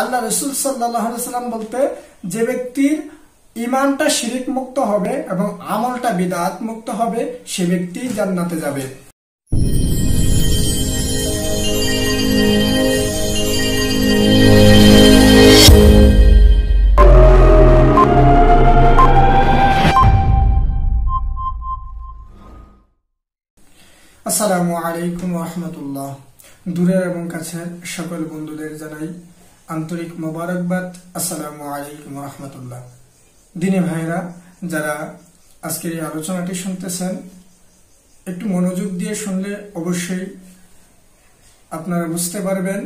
আল্লাহ রাসূল সাল্লাল্লাহু আলাইহি ওয়াসাল্লাম বলতে যে ব্যক্তির ঈমানটা শিরক মুক্ত হবে এবং আমলটা বিদআত মুক্ত হবে সে ব্যক্তি জান্নাতে যাবে। আসসালামু আলাইকুম ওয়া রাহমাতুল্লাহ। দূরের এবং কাছের সকল বন্ধুদের জানাই আন্তরিক মোবারকবাদ। আসসালামু আলাইকুম ওয়া রাহমাতুল্লাহ। দিনী ভাইরা, যারা আজকের এই আলোচনাটি শুনতেছেন একটু মনোযোগ দিয়ে শুনলে অবশ্যই আপনারা বুঝতে পারবেন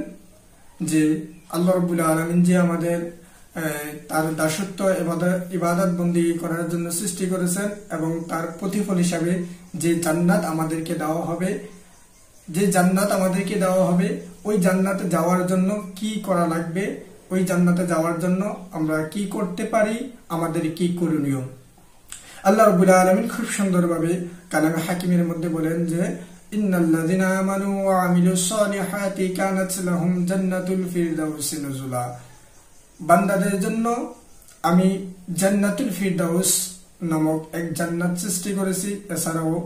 যে আল্লাহ রাব্বুল আলামিন যে আমাদের তার দাসত্ব ইবাদত বন্দেগী করার জন্য সৃষ্টি করেছেন এবং তার প্রতিফল হিসাবে যে জান্নাত আমাদেরকে দেওয়া হবে, ওই জান্নাতে যাওয়ার জন্য কি করা লাগবে, ওই জান্নাতে যাওয়ার জন্য আমরা কি করতে পারি, আমাদের কি করণীয়। আল্লাহ রাব্বুল আলামিন খুব সুন্দরভাবে কালামে হাকিমের মধ্যে বলেন যে ইন্নাল্লাযিনা আমানু ওয়া আমিলুস সলিহাতি কানাত লাহুম জান্নাতুল ফিরদাউসি নুজুলা। বান্দাদের জন্য আমি জান্নাতুল ফিরদাউস নামক এক জান্নাত সৃষ্টি করেছি। এছাড়াও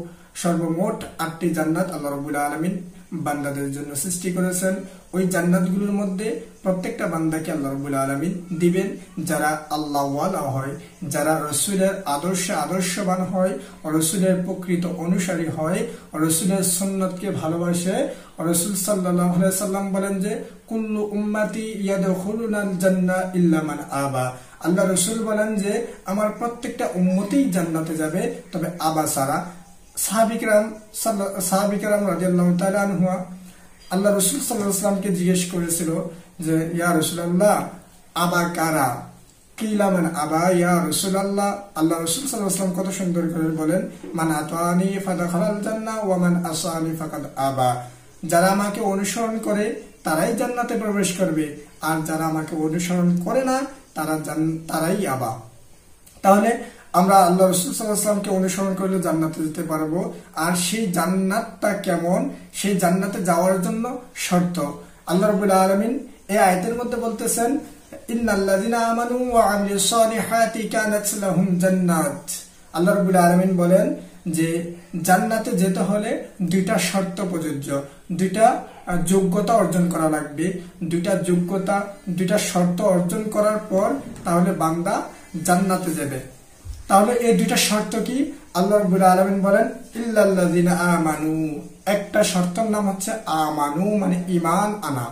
সর্বমোট 8টি জান্নাত আল্লাহ রাব্বুল আলামিন বান্দাদের জন্য সৃষ্টি করেছেন। ওই জান্নাতগুলোর মধ্যে প্রত্যেকটা বান্দাকে আল্লাহ রাব্বুল আলামিন দিবেন যারা আল্লাহওয়ালা হয়, যারা রাসূলের আদর্শবান হয়, রাসূলের প্রকৃত অনুসারী হয়, রাসূলের সুন্নাতকে ভালোবাসে। রাসূল সাল্লাল্লাহু আলাইহি সাল্লাম বলেন যে কুল্লু উম্মতি ইয়াদখুলুনাল জান্নাহ ইল্লা মান আবা। আল্লাহ রাসূল বলেন যে আমার প্রত্যেকটা উম্মতই জান্নাতে যাবে, তবে আবা ছাড়া। সাহাবিকরাম রাদিয়াল্লাহু তাআলা আনহু আল্লাহ রাসূল সাল্লাল্লাহু আলাইহি ওয়াসাল্লামকে জিজ্ঞেস করেছিল যে ইয়া রাসূলুল্লাহ আবা কারা, কিলা মান আবা ইয়া রাসূলুল্লাহ। আল্লাহ রাসূল সাল্লাল্লাহু আলাইহি ওয়াসাল্লাম কত সুন্দর করে বলেন মান আতানি ফাদাখালাল জান্নাহ ওয়া মান আসানি ফাকাদ আবা। যারা আমাকে অনুসরণ করে তারাই জান্নাতে প্রবেশ করবে, আর যারা আমাকে অনুসরণ করে না তারাই আবা। তাহলে আমরা আল্লাহ রাসূল সাল্লাল্লাহু আলাইহি ওয়াসাল্লামকে অনুসরণ করলে জান্নাতে যেতে পারবো। আর সেই জান্নাতটা কেমন, সেই জান্নাতে যাওয়ার জন্য শর্ত আল্লাহ রাব্বুল আলামিন এই আয়াতের মধ্যে বলতেছেন ইন্নাল্লাযিনা আমানু ওয়া আমিলুস সলিহাতি কানাত লাহুম জান্নাত। আল্লাহ রাব্বুল আলামিন বলেন যে জান্নাতে যেতে হলে দুইটা শর্ত প্রযোজ্য, দুইটা যোগ্যতা অর্জন করা লাগবে। দুইটা শর্ত অর্জন করার পর তাহলে বান্দা জান্নাতে যাবে। তাহলে এই দুইটা শর্ত কি? আল্লাহ রাব্বুল আলামিন বলেন ইল্লাল্লাযিনা আমানু। একটা শর্তের নাম হচ্ছে আমানু, মানে ঈমান আনা।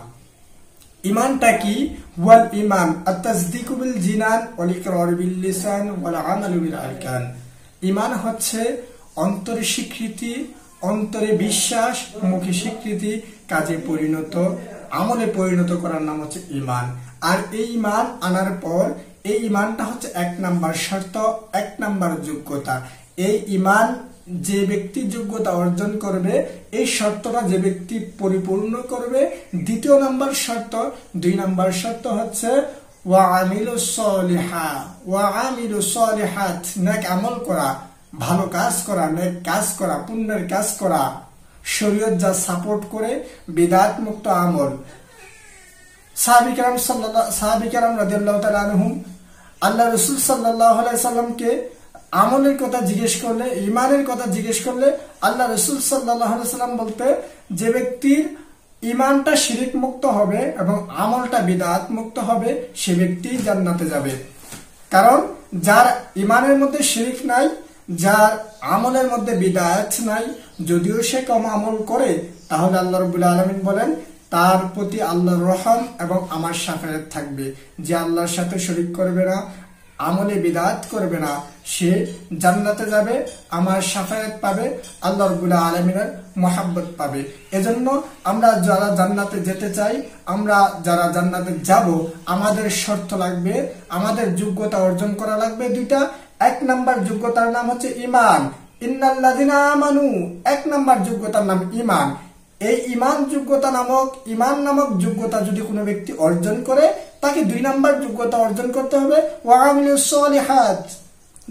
ঈমানটা কি? ওয়াল ঈমান আত-তাসদীকু বিল জিনান ওয়াল ইকরারু বিল লিসান ওয়াল আমালু বিল আরকান। ঈমান হচ্ছে অন্তরে স্বীকৃতি, অন্তরে বিশ্বাস, মুখে স্বীকৃতি, কাজে পরিণত, আমলে পরিণত করার নাম হচ্ছে ঈমান। আর এই ঈমান আনার পর এই ঈমানটা হচ্ছে 1 নাম্বার শর্ত, 1 নাম্বার যোগ্যতা। এই ঈমান যে ব্যক্তি যোগ্যতা অর্জন করবে, এই শর্তটা যে ব্যক্তি পরিপূর্ণ করবে, 2 নাম্বার শর্ত, 2 নাম্বার শর্ত হচ্ছে ওয়া আমিলুস সলিহাত, নেক আমল করা, ভালো কাজ করা, নেক কাজ করা, পুণ্যের কাজ করা, শরীয়ত যা সাপোর্ট করে, বিদআত মুক্ত আমল। সাহাবিকরাম রাদিয়াল্লাহু তাআলা আনহুম আল্লাহ রাসূল সাল্লাল্লাহু আলাইহি সাল্লামকে আমলের কথা জিজ্ঞেস করলে, ঈমানের কথা জিজ্ঞেস করলে আল্লাহ রাসূল সাল্লাল্লাহু আলাইহি সাল্লাম বলতে যে ব্যক্তির ঈমানটা শিরক মুক্ত হবে এবং আমলটা বিদআত মুক্ত হবে সে ব্যক্তি জান্নাতে যাবে। কারণ যার ঈমানের মধ্যে শিরক নাই, যার আমলের মধ্যে বিদআত নাই, যদিও সে কম আমল করে, তাহলে আল্লাহ রাব্বুল আলামিন বলেন তার প্রতি আল্লাহর রহম এবং আমার শাফায়াত থাকবে। যে আল্লাহর সাথে শরীক করবে না, আমলে বিদআত করবে না, সে জান্নাতে যাবে, আমার শাফায়াত পাবে, আল্লাহ রাব্বুল আলামিনের মহব্বত পাবে। এজন্য আমরা যারা জান্নাতে যেতে চাই, আমরা যারা জান্নাতে যাব, আমাদের শর্ত লাগবে, আমাদের যোগ্যতা অর্জন করা লাগবে 2টা। 1 নাম্বার যোগ্যতার নাম হচ্ছে ঈমান। ইন্নাল্লাযিনা আমানু, 1 নাম্বার যোগ্যতার নাম ঈমান। এই ঈমান নামক যোগ্যতা যদি কোনো ব্যক্তি অর্জন করে, তাকে 2 নাম্বার যোগ্যতা অর্জন করতে হবে ওয়া আমিলুস সলিহাত।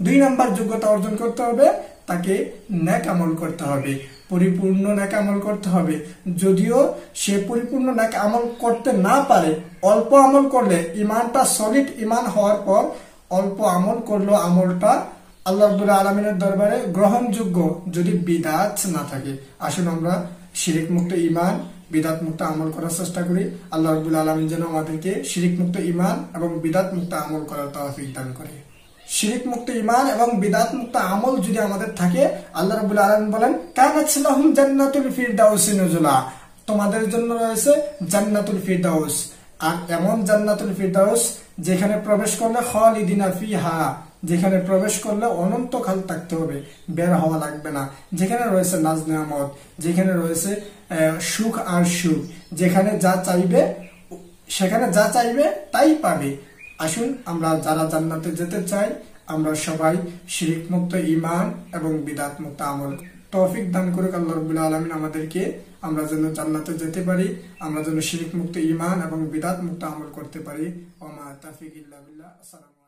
2 নাম্বার যোগ্যতা অর্জন করতে হবে, তাকে নেক আমল করতে হবে। পরিপূর্ণ নেক আমল করতে হবে। যদিও সে পরিপূর্ণ নেক আমল করতে না পারে, অল্প আমল করলে, ইমানটা সলিড ইমান হওয়ার পর অল্প আমল করলো, আমলটা আল্লাহ রাব্বুল আলামিনের দরবারে গ্রহণযোগ্য, যদি বিদআত না থাকে। আসুন আমরা শিরিক মুক্ত ইমান, বিদআত মুক্ত আমল করার চেষ্টা করি। আল্লাহ রাব্বুল আলামিন যেন আমাদেরকে শিরিক মুক্ত ইমান এবং বিদআত মুক্ত আমল করার তৌফিক দান করে। শিরিক মুক্ত ইমান এবং বিদআত মুক্ত আমল যদি আমাদের থাকে, আল্লাহ রাব্বুল আলামিন বলেন কানাত লাহুম জান্নাতুল ফিরদাউস নুজুলা, তোমাদের জন্য রয়েছে জান্নাতুল ফিরদাউস। আর এমন জান্নাতুল ফিরদাউস যেখানে প্রবেশ করলে খালিদিনা ফিহা, যেখানে প্রবেশ করলে অনন্তকাল থাকতে হবে, বের হওয়া লাগবে না। যেখানে রয়েছে নাজ নেয়ামত, যেখানে রয়েছে সুখ আর সুখ, যেখানে যা চাইবে, সেখানে যা চাইবে তাই পাবে। আসুন আমরা যারা জান্নাতে যেতে চাই, আমরা সবাই শিরিক মুক্ত ইমান এবং বিদআত মুক্ত আমল তৌফিক দান করুক আল্লাহ রাব্বুল আলামিন আমাদেরকে। আমরা যেন জান্নাতে যেতে পারি, আমরা যেন শিরিক মুক্ত ইমান এবং বিদআত মুক্ত আমল করতে পারি। ওয়া মা তাওফীক ইল্লা বিল্লাহ। আসসালামু